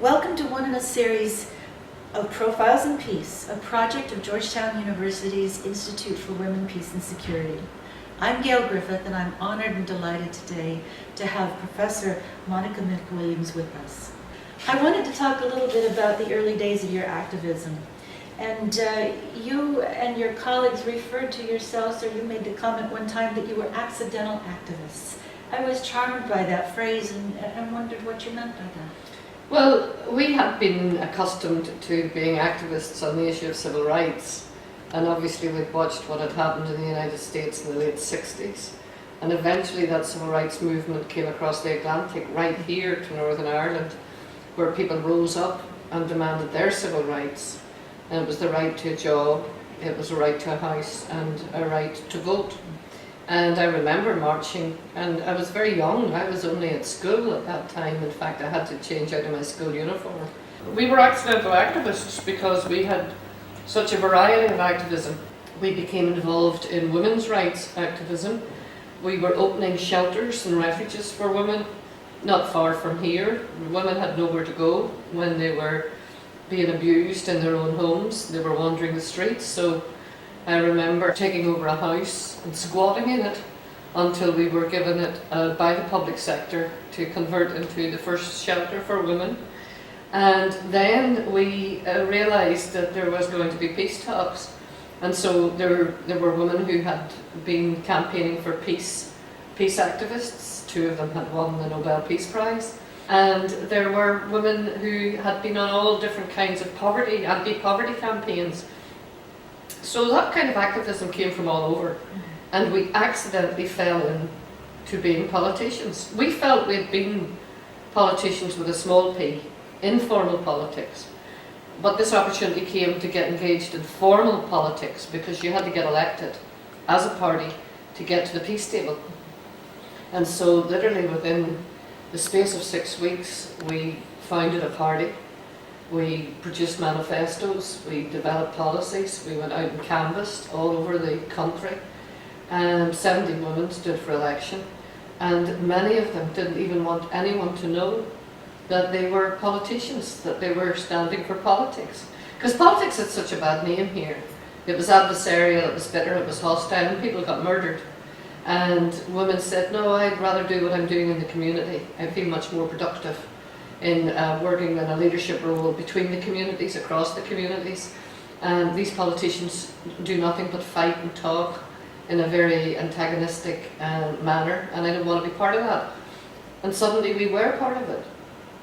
Welcome to one in a series of Profiles in Peace, a project of Georgetown University's Institute for Women, Peace and Security. I'm Gail Griffith, and I'm honored and delighted today to have Professor Monica McWilliams with us. I wanted to talk a little bit about the early days of your activism. And you and your colleagues referred to yourselves, or you made the comment one time that you were accidental activists. I was charmed by that phrase and wondered what you meant by that. Well, we had been accustomed to being activists on the issue of civil rights, and obviously we'd watched what had happened in the United States in the late 60s, and eventually that civil rights movement came across the Atlantic right here to Northern Ireland, where people rose up and demanded their civil rights, and it was the right to a job, it was a right to a house and a right to vote. And I remember marching, and I was very young. I was only at school at that time. In fact, I had to change out of my school uniform. We were accidental activists because we had such a variety of activism. We became involved in women's rights activism. We were opening shelters and refuges for women not far from here. Women had nowhere to go when they were being abused in their own homes. They were wandering the streets. So I remember taking over a house and squatting in it until we were given it by the public sector to convert into the first shelter for women. And then we realised that there was going to be peace talks. And so there were women who had been campaigning for peace activists. 2 of them had won the Nobel Peace Prize. And there were women who had been on all different kinds of anti-poverty campaigns. So that kind of activism came from all over, and we accidentally fell into being politicians. We felt we'd been politicians with a small p, informal politics. But this opportunity came to get engaged in formal politics because you had to get elected as a party to get to the peace table. And so literally within the space of 6 weeks, we founded a party. We produced manifestos, we developed policies, we went out and canvassed all over the country. 70 women stood for election, and many of them didn't even want anyone to know that they were politicians, that they were standing for politics. Because politics had such a bad name here. It was adversarial, it was bitter, it was hostile, and people got murdered. And women said, no, I'd rather do what I'm doing in the community. I feel much more productive in working in a leadership role between the communities, across the communities. And these politicians do nothing but fight and talk in a very antagonistic manner, and I didn't want to be part of that. And suddenly we were part of it.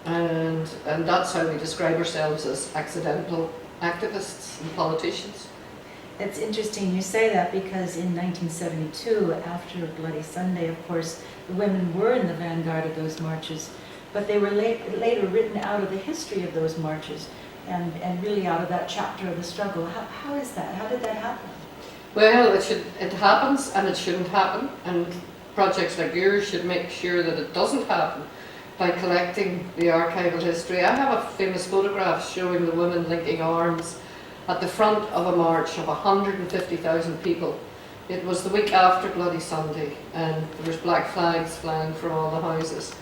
And that's how we describe ourselves, as accidental activists and politicians. It's interesting you say that, because in 1972, after Bloody Sunday, of course, the women were in the vanguard of those marches. But they were later written out of the history of those marches and really out of that chapter of the struggle. How is that? How did that happen? Well, it happens and it shouldn't happen, and projects like yours should make sure that it doesn't happen by collecting the archival history. I have a famous photograph showing the women linking arms at the front of a march of 150,000 people. It was the week after Bloody Sunday, and there was black flags flying from all the houses.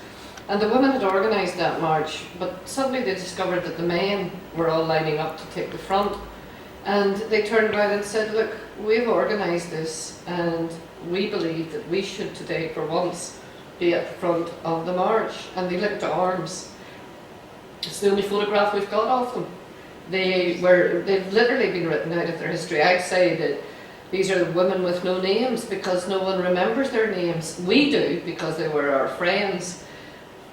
And the women had organised that march, but suddenly they discovered that the men were all lining up to take the front. And they turned around and said, look, we've organised this, and we believe that we should today, for once, be at the front of the march. And they linked arms. It's the only photograph we've got of them. They've literally been written out of their history. I'd say that these are women with no names because no one remembers their names. We do, because they were our friends.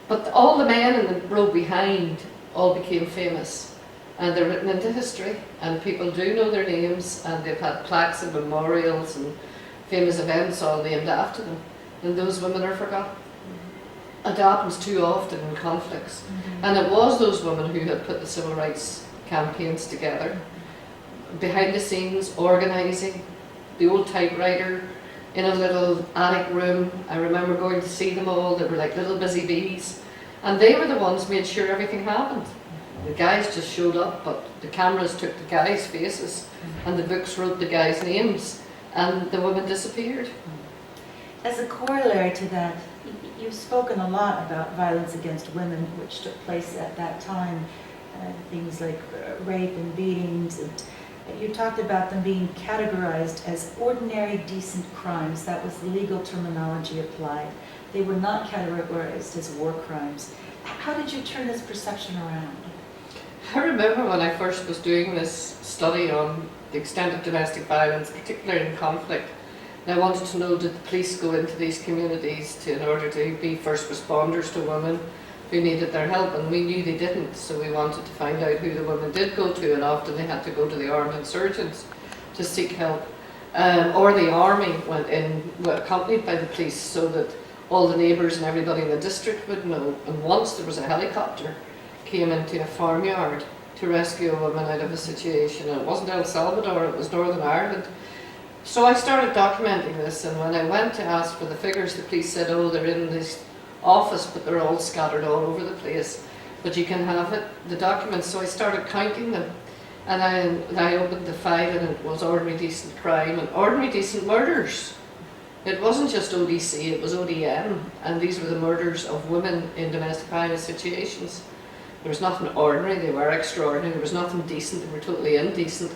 But all the men in the row behind all became famous, and they're written into history, and people do know their names, and they've had plaques and memorials and famous events all named after them, and those women are forgotten. It happens too often in conflicts. And it was those women who had put the civil rights campaigns together, behind the scenes, organising, the old typewriter, in a little attic room. I remember going to see them all. They were like little busy bees, and they were the ones who made sure everything happened. The guys just showed up, but the cameras took the guys' faces, and the books wrote the guys' names, and the women disappeared. As a corollary to that, You've spoken a lot about violence against women, which took place at that time, things like rape and beatings. And you talked about them being categorized as ordinary decent crimes. That was the legal terminology applied. They were not categorized as war crimes. How did you turn this perception around? I remember when I first was doing this study on the extent of domestic violence, particularly in conflict, and I wanted to know, did the police go into these communities in order to be first responders to women who needed their help? And we knew they didn't, so we wanted to find out who the women did go to, and often they had to go to the armed insurgents to seek help. Or the army went in, accompanied by the police, so that all the neighbours and everybody in the district would know. And once there was a helicopter came into a farmyard to rescue a woman out of a situation, and it wasn't El Salvador, it was Northern Ireland. So I started documenting this, and when I went to ask for the figures, the police said, oh, they're in this office, but they're all scattered all over the place. But you can have it, the documents. So I started counting them, and I opened the file, and it was ordinary decent crime and ordinary decent murders. It wasn't just ODC, it was ODM, and these were the murders of women in domestic violence situations. There was nothing ordinary, they were extraordinary. There was nothing decent, they were totally indecent.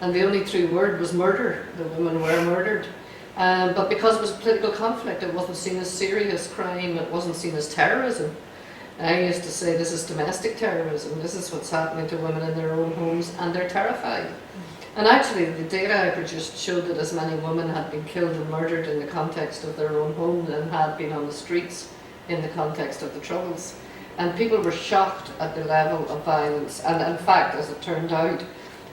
And the only true word was murder. The women were murdered. But because it was a political conflict, it wasn't seen as serious crime, it wasn't seen as terrorism. I used to say this is domestic terrorism, this is what's happening to women in their own homes, and they're terrified. And actually the data I produced showed that as many women had been killed and murdered in the context of their own home than had been on the streets in the context of the Troubles. And people were shocked at the level of violence. And in fact, as it turned out,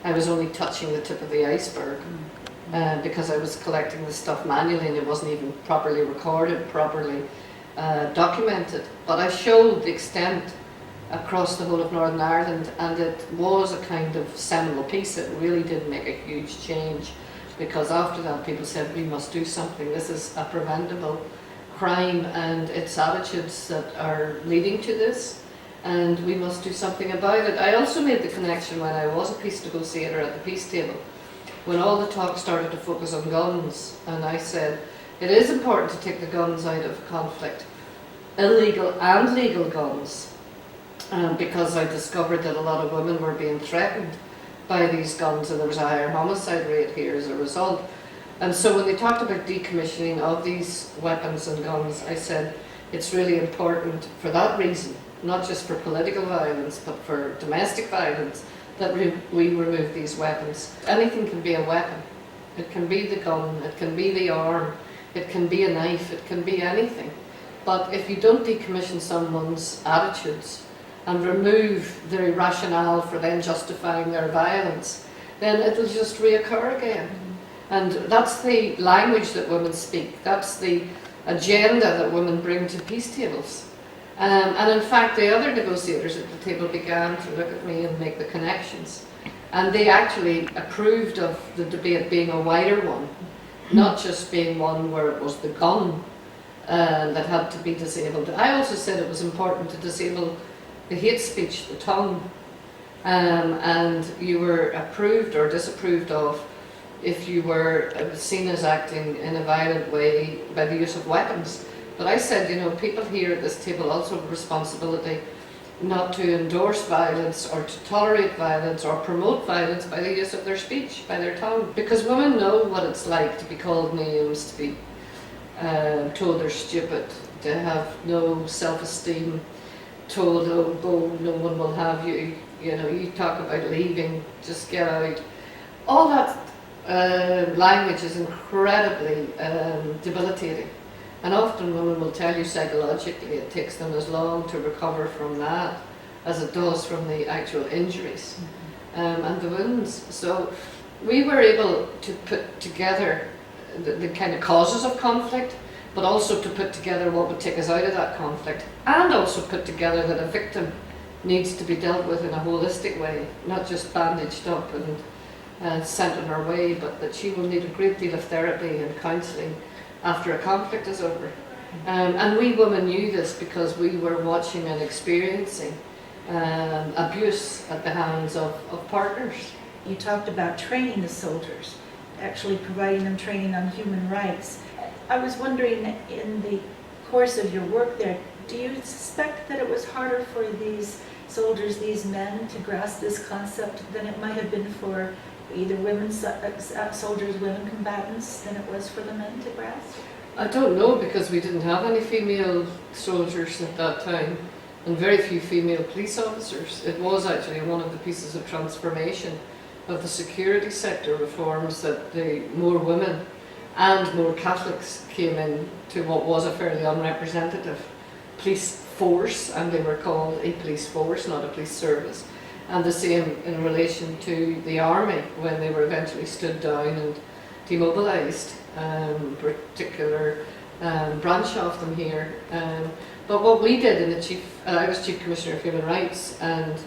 I was only touching the tip of the iceberg because I was collecting the stuff manually, and it wasn't even properly recorded, properly documented. But I showed the extent across the whole of Northern Ireland, and it was a kind of seminal piece. It really did make a huge change, because after that people said, we must do something. This is a preventable crime, and it's attitudes that are leading to this, and we must do something about it. I also made the connection when I was a peace negotiator at the peace table, when all the talk started to focus on guns, and I said, it is important to take the guns out of conflict, illegal and legal guns, because I discovered that a lot of women were being threatened by these guns, and there was a higher homicide rate here as a result. And so when they talked about decommissioning of these weapons and guns, I said it's really important for that reason, not just for political violence, but for domestic violence, that we remove these weapons. Anything can be a weapon. It can be the gun, it can be the arm, it can be a knife, it can be anything. But if you don't decommission someone's attitudes and remove the rationale for them justifying their violence, then it'll just reoccur again. And that's the language that women speak. That's the agenda that women bring to peace tables. And in fact, the other negotiators at the table began to look at me and make the connections. And they actually approved of the debate being a wider one, not just being one where it was the gun that had to be disabled. I also said it was important to disable the hate speech, the tongue, and you were approved or disapproved of if you were seen as acting in a violent way by the use of weapons. But I said, you know, people here at this table also have a responsibility not to endorse violence or to tolerate violence or promote violence by the use of their speech, by their tongue. Because women know what it's like to be called names, to be told they're stupid, to have no self-esteem, told, oh, no one will have you, you know, you talk about leaving, just get out. All that language is incredibly debilitating. And often women will tell you psychologically it takes them as long to recover from that as it does from the actual injuries and the wounds. So we were able to put together the kind of causes of conflict, but also to put together what would take us out of that conflict, and also put together that a victim needs to be dealt with in a holistic way, not just bandaged up and sent on her way, but that she will need a great deal of therapy and counselling after a conflict is over. And we women knew this because we were watching and experiencing abuse at the hands of partners. You talked about training the soldiers, actually providing them training on human rights. I was wondering, in the course of your work there, do you suspect that it was harder for these soldiers, these men, to grasp this concept than it might have been for either women soldiers, women combatants, than it was for the men to grasp? I don't know, because we didn't have any female soldiers at that time and very few female police officers. It was actually one of the pieces of transformation of the security sector reforms that more women and more Catholics came in to what was a fairly unrepresentative police force, and they were called a police force, not a police service. And the same in relation to the army when they were eventually stood down and demobilised, particular branch of them here. But what we did in I was Chief Commissioner of Human Rights, and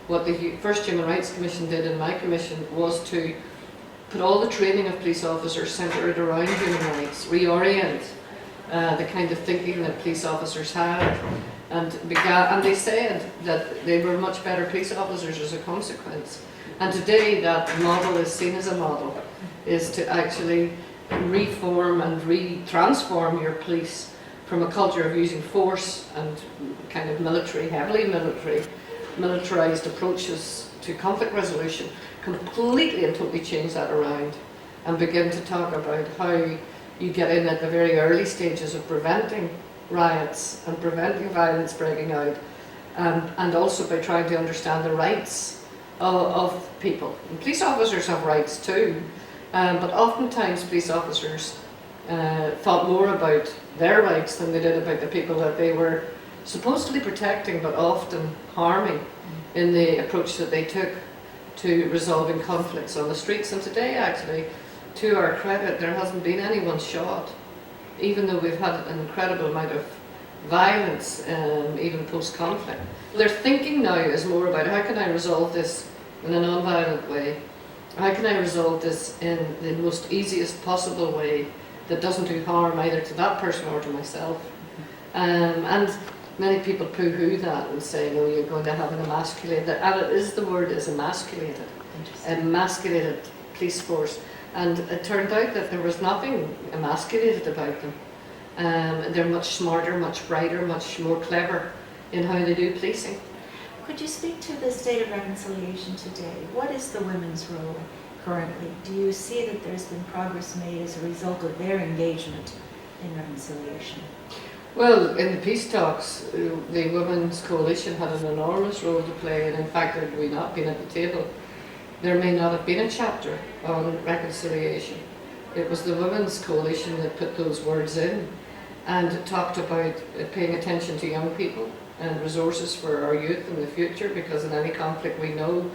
what the first Human Rights Commission did in my commission was to put all the training of police officers centred around human rights, reorient the kind of thinking that police officers had, and they said that they were much better police officers as a consequence. And today that model is seen as a model, is to actually reform and transform your police from a culture of using force and kind of heavily militarised approaches to conflict resolution, completely and totally change that around and begin to talk about how you get in at the very early stages of preventing riots and preventing violence breaking out, and also by trying to understand the rights of people. And police officers have rights too, but oftentimes police officers thought more about their rights than they did about the people that they were supposedly protecting, but often harming in the approach that they took to resolving conflicts on the streets. And today, actually, to our credit, there hasn't been anyone shot, even though we've had an incredible amount of violence, even post-conflict. Their thinking now is more about, how can I resolve this in a non-violent way? How can I resolve this in the most easiest possible way that doesn't do harm either to that person or to myself? And many people poo-hoo that and say, no, you're going to have an emasculated, and it is, the word is emasculated, police force. And it turned out that there was nothing emasculated about them. They're much smarter, much brighter, much more clever in how they do policing. Could you speak to the state of reconciliation today? What is the women's role currently? Do you see that there's been progress made as a result of their engagement in reconciliation? Well, in the peace talks, the Women's Coalition had an enormous role to play, and in fact, had we not been at the table, there may not have been a chapter on reconciliation. It was the Women's Coalition that put those words in and talked about paying attention to young people and resources for our youth in the future, because in any conflict we know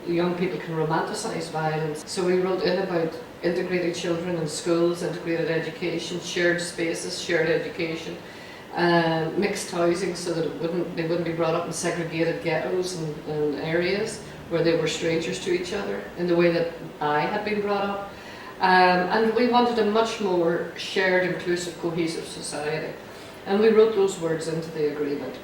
young people can romanticise violence. So we wrote in about integrated children in schools, integrated education, shared spaces, shared education, mixed housing so that they wouldn't be brought up in segregated ghettos and areas where they were strangers to each other in the way that I had been brought up. And we wanted a much more shared, inclusive, cohesive society. And we wrote those words into the agreement.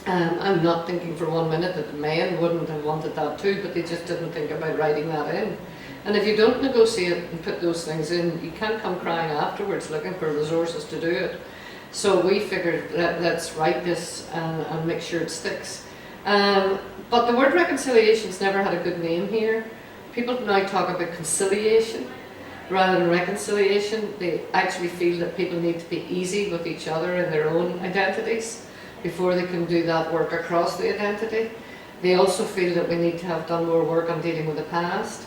I'm not thinking for 1 minute that the men wouldn't have wanted that too, but they just didn't think about writing that in. And if you don't negotiate and put those things in, you can't come crying afterwards looking for resources to do it. So we figured, let's write this and make sure it sticks. But the word reconciliation's never had a good name here. People now talk about conciliation rather than reconciliation. They actually feel that people need to be easy with each other in their own identities before they can do that work across the identity. They also feel that we need to have done more work on dealing with the past,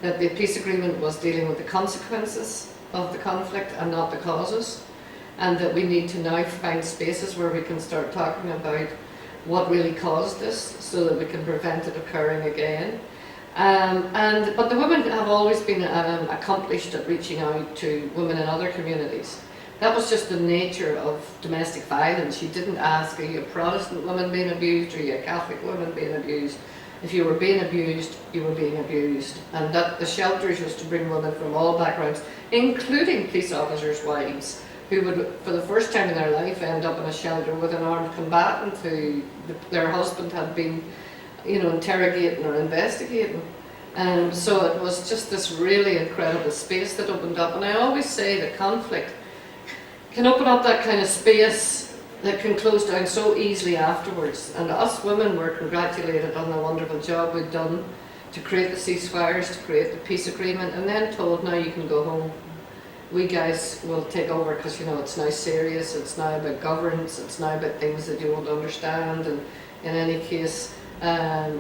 that the peace agreement was dealing with the consequences of the conflict and not the causes, and that we need to now find spaces where we can start talking about what really caused this so that we can prevent it occurring again. But the women have always been accomplished at reaching out to women in other communities. That was just the nature of domestic violence. You didn't ask, are you a Protestant woman being abused, or are you a Catholic woman being abused? If you were being abused, you were being abused. And that the shelters used to bring women from all backgrounds, including police officers' wives, who would, for the first time in their life, end up in a shelter with an armed combatant who their husband had been, interrogating or investigating. So it was just this really incredible space that opened up. And I always say that conflict can open up that kind of space that can close down so easily afterwards. And us women were congratulated on the wonderful job we'd done to create the ceasefires, to create the peace agreement, and then told, now you can go home. We guys will take over because, you know, it's now serious, it's now about governance, it's now about things that you won't understand, and in any case,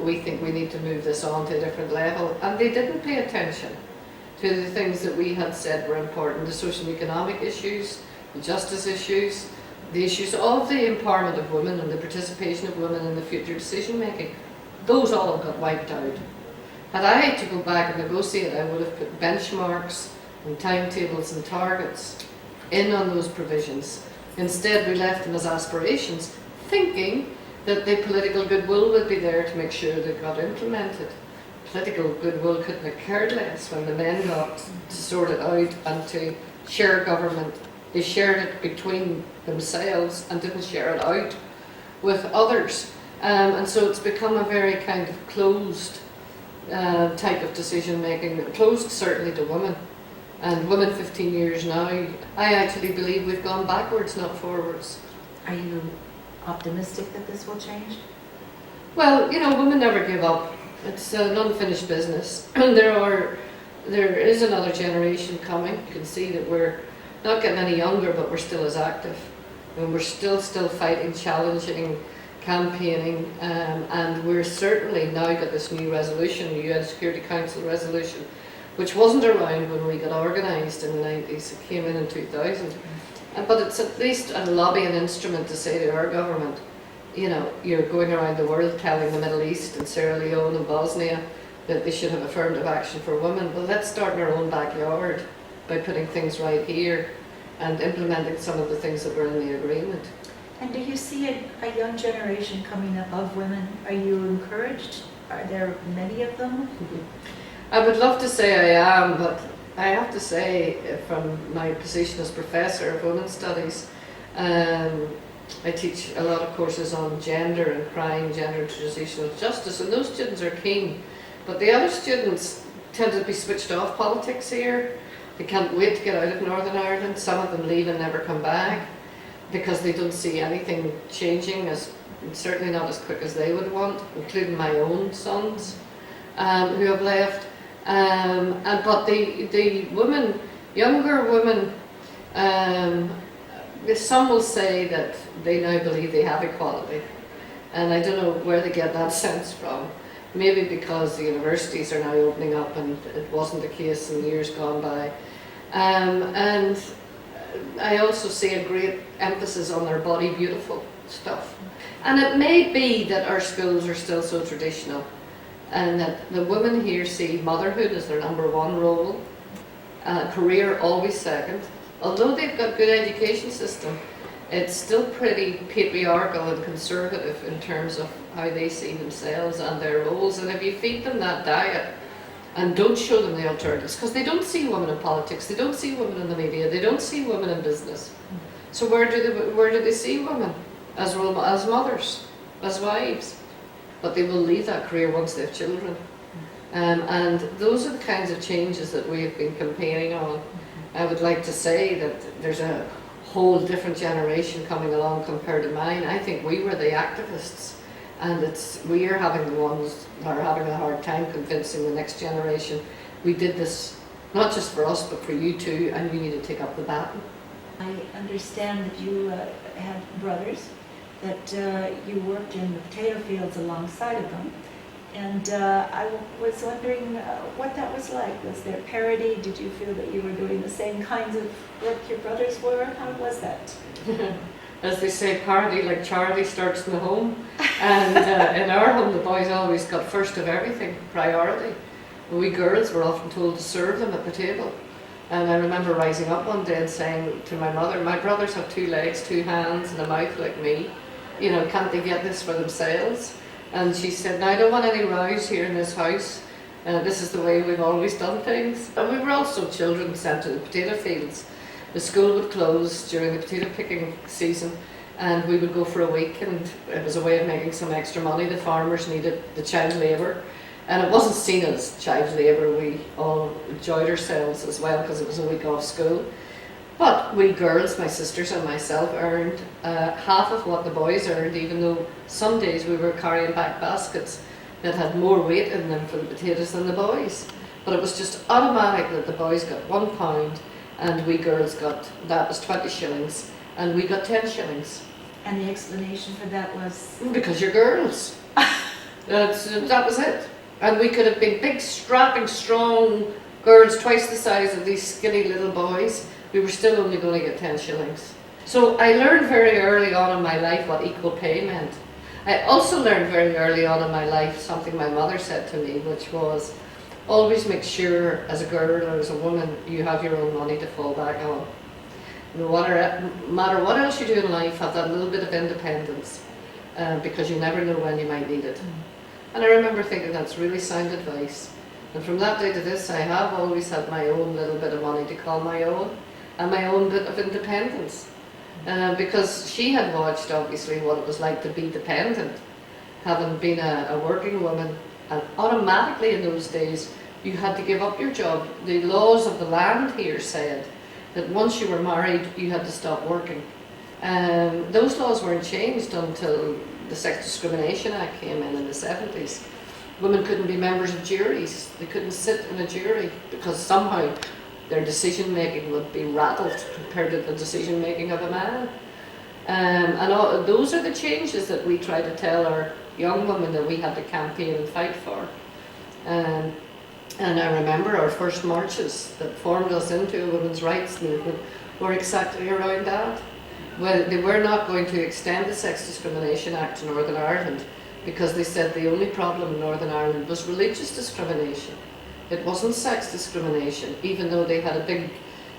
we think we need to move this on to a different level. And they didn't pay attention to the things that we had said were important, the social and economic issues, the justice issues, the issues of the empowerment of women and the participation of women in the future decision making. Those all got wiped out. Had I had to go back and negotiate, I would have put benchmarks and timetables and targets in on those provisions. Instead, we left them as aspirations, thinking that the political goodwill would be there to make sure they got implemented. Political goodwill couldn't have cared less when the men got to sort it out and to share government. They shared it between themselves and didn't share it out with others. And so it's become a very kind of closed type of decision making, closed certainly to women. And women 15 years now, I actually believe we've gone backwards, not forwards. Are you optimistic that this will change? Well, you know, women never give up. It's an unfinished business. And there is another generation coming. You can see that we're not getting any younger, but we're still as active. And we're still fighting, challenging, campaigning, and we're certainly now got this new resolution, the UN Security Council resolution, which wasn't around when we got organised in the 90s. It came in 2000. But it's at least a lobbying instrument to say to our government, you know, you're going around the world telling the Middle East and Sierra Leone and Bosnia that they should have affirmative action for women. Well, let's start in our own backyard by putting things right here and implementing some of the things that were in the agreement. And do you see a young generation coming up of women? Are you encouraged? Are there many of them? I would love to say I am, but I have to say, from my position as Professor of Women's Studies, I teach a lot of courses on gender and crime, gender and transitional justice, and those students are keen. But the other students tend to be switched off politics here. They can't wait to get out of Northern Ireland. Some of them leave and never come back because they don't see anything changing, certainly not as quick as they would want, including my own sons who have left. But the women, younger women, some will say that they now believe they have equality, and I don't know where they get that sense from. Maybe because the universities are now opening up and it wasn't the case in years gone by. And I also see a great emphasis on their body beautiful stuff. And it may be that our schools are still so traditional, and that the women here see motherhood as their number one role, career always second. Although they've got good education system, it's still pretty patriarchal and conservative in terms of how they see themselves and their roles. And if you feed them that diet and don't show them the alternatives, because they don't see women in politics, they don't see women in the media, they don't see women in business. So where do they see women? As mothers, as wives. But they will leave that career once they have children. And those are the kinds of changes that we have been campaigning on. I would like to say that there's a whole different generation coming along compared to mine. I think we were the activists, and we are having the ones that are having a hard time convincing the next generation. We did this not just for us, but for you too, and you need to take up the baton. I understand that you had brothers, that you worked in the potato fields alongside of them. And I was wondering what that was like. Was there parity? Did you feel that you were doing the same kinds of work your brothers were? How was that? As they say, parity like charity starts in the home. And in our home, the boys always got first of everything, priority. We girls were often told to serve them at the table. And I remember rising up one day and saying to my mother, my brothers have 2 legs, 2 hands, and a mouth like me. You know, can't they get this for themselves? And she said, no, I don't want any rows here in this house. This is the way we've always done things. And we were also children sent to the potato fields. The school would close during the potato picking season, and we would go for a week, and it was a way of making some extra money. The farmers needed the child labour, and it wasn't seen as child labour. We all enjoyed ourselves as well because it was a week off school. But we girls, my sisters and myself, earned half of what the boys earned, even though some days we were carrying back baskets that had more weight in them for the potatoes than the boys. But it was just automatic that the boys got £1 and we girls got, that was 20 shillings, and we got 10 shillings. And the explanation for that was? Because you're girls. That was it. And we could have been big, strapping, strong girls, twice the size of these skinny little boys. We were still only going to get 10 shillings. So I learned very early on in my life what equal pay meant. I also learned very early on in my life something my mother said to me, which was, always make sure as a girl or as a woman you have your own money to fall back on. No matter what else you do in life, have that little bit of independence, because you never know when you might need it. And I remember thinking that's really sound advice. And from that day to this, I have always had my own little bit of money to call my own, and my own bit of independence. Because she had watched, obviously, what it was like to be dependent, having been a working woman. And automatically in those days, you had to give up your job. The laws of the land here said that once you were married, you had to stop working. Those laws weren't changed until the Sex Discrimination Act came in the 70s. Women couldn't be members of juries. They couldn't sit in a jury because somehow their decision making would be rattled compared to the decision making of a man. Those are the changes that we try to tell our young women that we had to campaign and fight for. And I remember our first marches that formed us into a women's rights movement were exactly around that. Well, they were not going to extend the Sex Discrimination Act to Northern Ireland because they said the only problem in Northern Ireland was religious discrimination. It wasn't sex discrimination, even though they had a big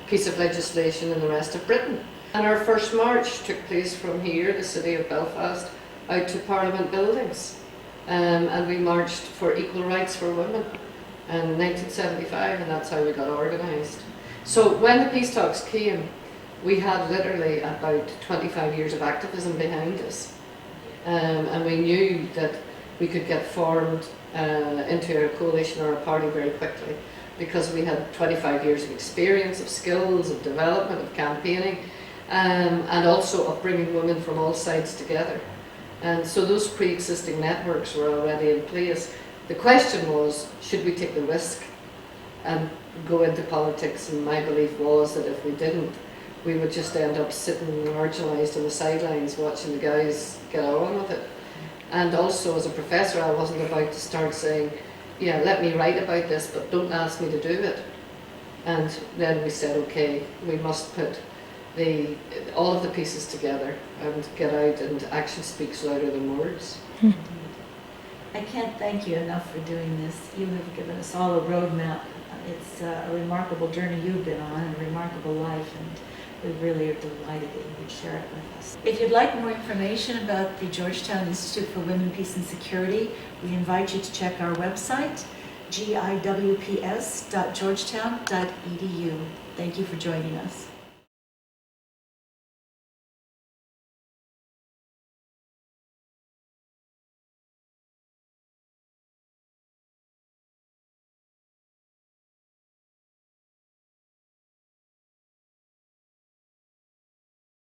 piece of legislation in the rest of Britain. And our first march took place from here, the city of Belfast, out to Parliament buildings. And we marched for equal rights for women in 1975, and that's how we got organised. So when the peace talks came, we had literally about 25 years of activism behind us. And we knew that we could get formed into a coalition or a party very quickly because we had 25 years of experience, of skills, of development, of campaigning, and also of bringing women from all sides together. And so those pre-existing networks were already in place. The question was, should we take the risk and go into politics? And my belief was that if we didn't, we would just end up sitting marginalised on the sidelines watching the guys get on with it. And also as a professor, I wasn't about to start saying, yeah, let me write about this, but don't ask me to do it. And then we said, okay, we must put all of the pieces together and get out, and action speaks louder than words. I can't thank you enough for doing this. You have given us all a roadmap. It's a remarkable journey you've been on, a remarkable life, and we really are delighted that you would share it with us. If you'd like more information about the Georgetown Institute for Women, Peace and Security, we invite you to check our website, giwps.georgetown.edu. Thank you for joining us.